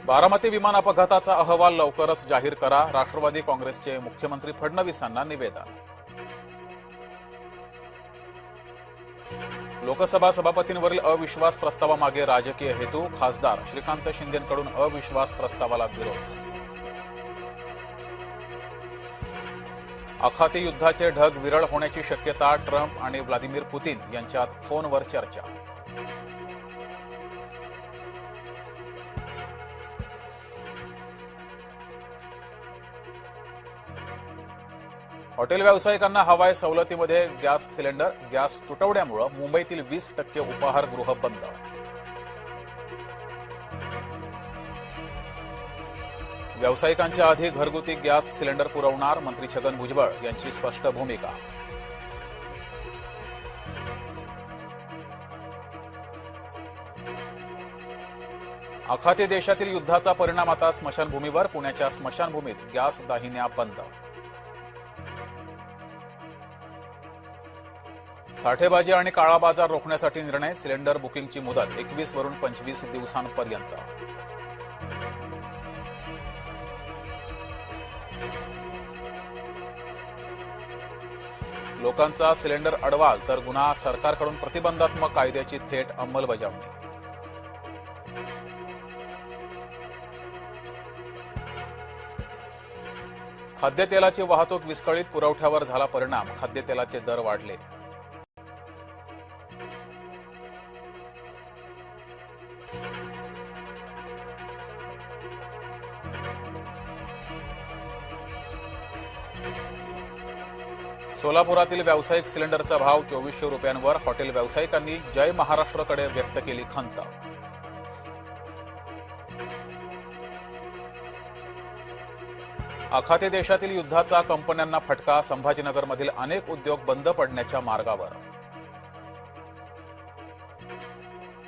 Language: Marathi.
बारामती विमान अपघाताचा अहवाल लवकरच जाहीर करा, राष्ट्रवादी काँग्रेसचे मुख्यमंत्री फडणवीसांना निवेदन. लोकसभा सभापतींवरील अविश्वास प्रस्तावामागे राजकीय हेतू, खासदार श्रीकांत शिंदेंकडून अविश्वास प्रस्तावाला विरोध. आखाती युद्धाचे ढग विरळ होण्याची शक्यता, ट्रम्प आणि व्लादिमीर पुतीन यांच्यात फोनवर चर्चा. हॉटेल व्यावसायिकांना हवाय सवलतीमध्ये गॅस सिलेंडर, गॅस तुटवड्यामुळे मुंबईतील 20% उपाहारगृह बंद. व्यावसायिकांच्या आधी घरगुती गॅस सिलेंडर पुरवणार, मंत्री छगन भुजबळ यांची स्पष्ट भूमिका. आखाती देशातील युद्धाचा परिणाम आता स्मशानभूमीवर, पुण्याच्या स्मशानभूमीत गॅस दाहिन्या बंद. साठेबाजी आणि काळा बाजार रोखण्यासाठी निर्णय, सिलेंडर बुकिंगची मुदत 21 वरून 25 दिवसांपर्यंत. लोकांचा सिलेंडर अडवाल तर गुन्हा, सरकारकडून प्रतिबंधात्मक कायद्याची थेट अंमलबजावणी. खाद्यतेलाची वाहतूक विस्कळीत, पुरवठ्यावर झाला परिणाम, खाद्यतेलाचे दर वाढले. सोलापुरातील व्यावसायिक सिलेंडरचा भाव 2400 रुपयांवर, हॉटेल व्यावसायिकांनी जय महाराष्ट्रकडे व्यक्त केली खंत. आखाती देशातील युद्धाचा कंपन्यांना फटका, संभाजीनगरमधील अनेक उद्योग बंद पडण्याच्या मार्गावर.